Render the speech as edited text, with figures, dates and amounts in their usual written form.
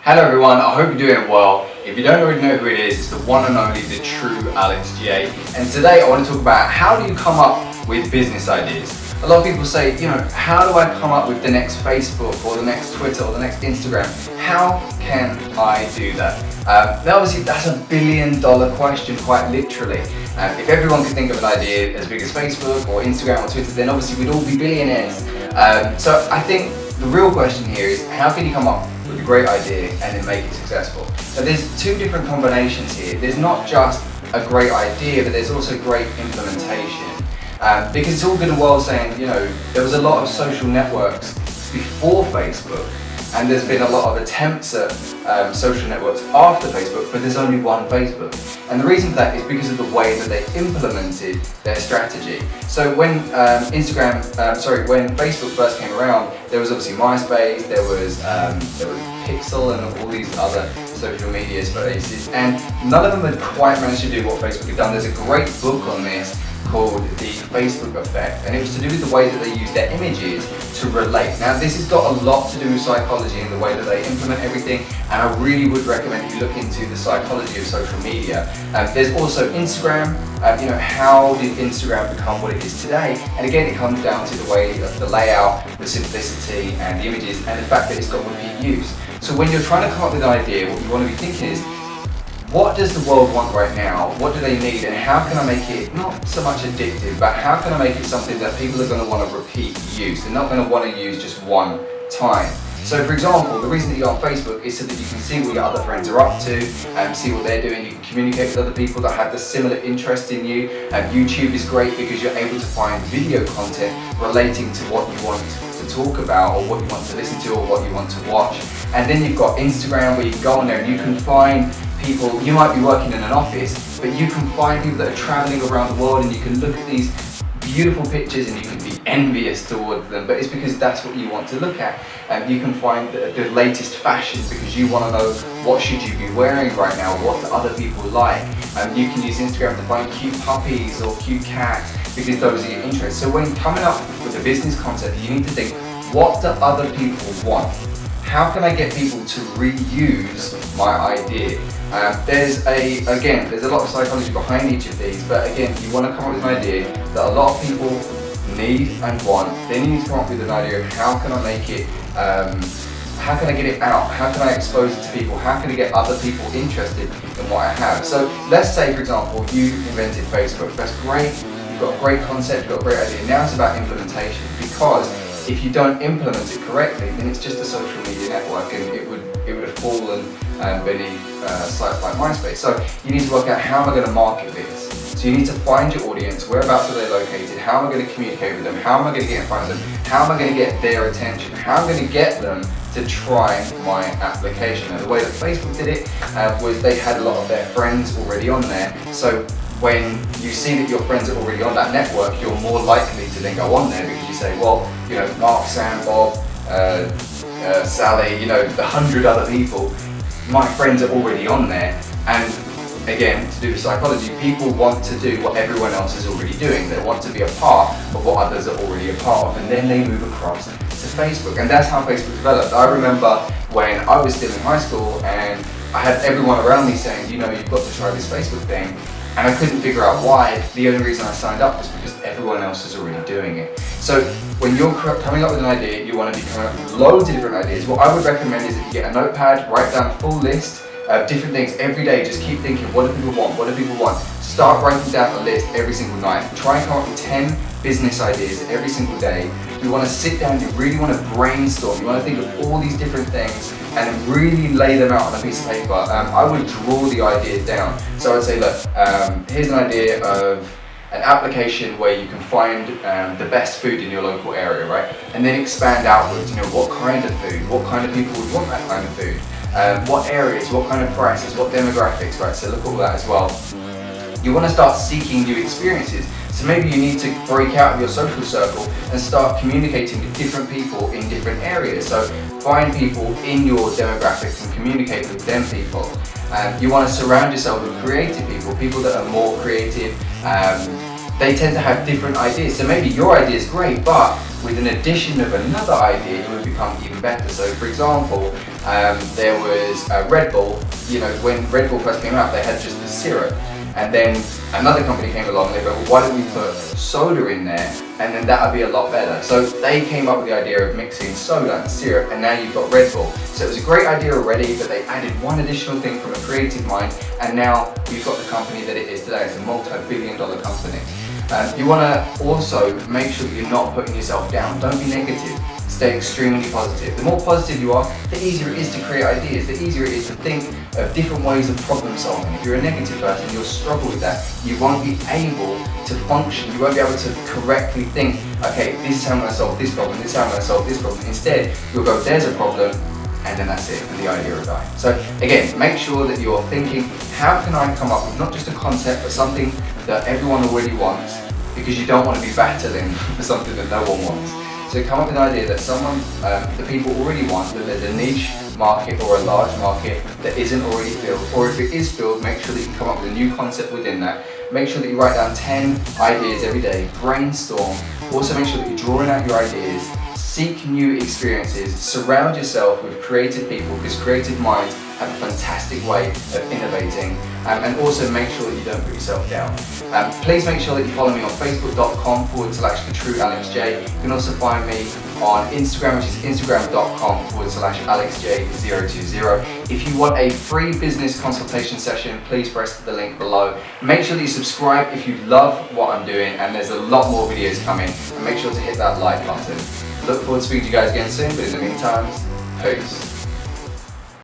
Hello everyone, I hope you're doing well. If you don't already know who it is, it's the one and only, the true Alex J. And today I want to talk about how do you come up with business ideas. A lot of people say, how do I come up with the next Facebook or the next Twitter or the next Instagram? How can I do that? Now obviously that's a $1 billion question, quite literally. If everyone could think of an idea as big as Facebook or Instagram or Twitter, then obviously we'd all be billionaires. So I think the real question here is, how can you come up with a great idea and then make it successful? So there's two different combinations here. There's not just a great idea, but there's also great implementation. Because it's all good and well saying, there was a lot of social networks before Facebook, and there's been a lot of attempts at social networks after Facebook, but there's only one Facebook. And the reason for that is because of the way that they implemented their strategy. So when when Facebook first came around, there was obviously MySpace, there was Pixel and all these other social media spaces, and none of them had quite managed to do what Facebook had done. There's a great book on this called The Facebook Effect, and it was to do with the way that they use their images to relate. Now this has got a lot to do with psychology and the way that they implement everything, and I really would recommend you look into the psychology of social media. There's also Instagram. How did Instagram become what it is today? And again, it comes down to the way of the layout, the simplicity and the images, and the fact that it's got repeat use. So when you're trying to come up with an idea, what you want to be thinking is, what does the world want right now? What do they need? And how can I make it not so much addictive, but how can I make it something that people are going to want to repeat use? They're not going to want to use just one time. So for example, the reason that you're on Facebook is so that you can see what your other friends are up to and see what they're doing. You can communicate with other people that have the similar interest in you. YouTube is great because you're able to find video content relating to what you want to talk about, or what you want to listen to, or what you want to watch. And then you've got Instagram, where you can go on there and you can find people. You might be working in an office, but you can find people that are traveling around the world, and you can look at these beautiful pictures and you can be envious towards them, but it's because that's what you want to look at. You can find the latest fashion because you want to know what should you be wearing right now, what do other people like. You can use Instagram to find cute puppies or cute cats because those are your interests. So when coming up with a business concept, you need to think, what do other people want? How can I get people to reuse my idea? There's a lot of psychology behind each of these, but again, you want to come up with an idea that a lot of people need and want. Then you need to come up with an idea of how can I make it, how can I get it out? How can I expose it to people? How can I get other people interested in what I have? So let's say, for example, you invented Facebook. That's great. You've got a great concept, you've got a great idea. Now it's about implementation, because if you don't implement it correctly, then it's just a social media network, and it would have fallen beneath sites like MySpace. So you need to work out, how am I going to market this? So you need to find your audience, whereabouts are they located, how am I going to communicate with them, how am I going to get in front of them, how am I going to get their attention, how am I going to get them to try my application. And the way that Facebook did it was they had a lot of their friends already on there. So when you see that your friends are already on that network, you're more likely to then go on there, because you say, well, Mark, Sam, Bob, Sally, the 100 other people, my friends are already on there. And again, to do with psychology, people want to do what everyone else is already doing. They want to be a part of what others are already a part of, and then they move across to Facebook. And that's how Facebook developed. I remember when I was still in high school and I had everyone around me saying, you've got to try this Facebook thing. And I couldn't figure out why. The only reason I signed up was because everyone else is already doing it. So when you're coming up with an idea, you want to be coming up with loads of different ideas. What I would recommend is that you get a notepad, write down a full list of different things every day. Just keep thinking, what do people want? What do people want? Start writing down a list every single night. Try and come up with 10 business ideas every single day. You want to sit down, you really want to brainstorm. You want to think of all these different things and really lay them out on a piece of paper. I would draw the ideas down. So I would say, look, here's an idea of an application where you can find the best food in your local area, right? And then expand outwards, what kind of food, what kind of people would want that kind of food, what areas, what kind of prices, what demographics, right? So look at all that as well. You want to start seeking new experiences. So maybe you need to break out of your social circle and start communicating with different people in different areas. So find people in your demographics and communicate with them people. You want to surround yourself with creative people that are more creative. They tend to have different ideas. So maybe your idea is great, but with an addition of another idea, it would become even better. So for example, there was Red Bull. You know, when Red Bull first came out, they had just the syrup. And then another company came along and they go, well, why don't we put soda in there, and then that would be a lot better. So they came up with the idea of mixing soda and syrup, and now you've got Red Bull. So it was a great idea already, but they added one additional thing from a creative mind, and now you've got the company that it is today. It's a multi-billion-dollar company. You want to also make sure that you're not putting yourself down. Don't be negative. Stay extremely positive. The more positive you are, the easier it is to create ideas, the easier it is to think of different ways of problem solving. If you're a negative person, you'll struggle with that. You won't be able to function. You won't be able to correctly think, okay, this is how I'm going to solve this problem, this is how I'm going to solve this problem. Instead, you'll go, there's a problem, and then that's it, and the idea will die. So again, make sure that you're thinking, how can I come up with not just a concept, but something that everyone already wants, because you don't want to be battling for something that no one wants. So come up with an idea that the people already want, that there's a niche market or a large market that isn't already filled, or if it is filled, make sure that you come up with a new concept within that. Make sure that you write down 10 ideas every day, brainstorm. Also make sure that you're drawing out your ideas, seek new experiences, surround yourself with creative people, because creative minds have a fantastic way of innovating, and also make sure that you don't put yourself down. Please make sure that you follow me on facebook.com/thetruealexj. You can also find me on Instagram, which is instagram.com/alexj020. If you want a free business consultation session, please press the link below. Make sure that you subscribe if you love what I'm doing, and there's a lot more videos coming, and make sure to hit that like button. Look forward to speaking to you guys again soon, but in the meantime, peace.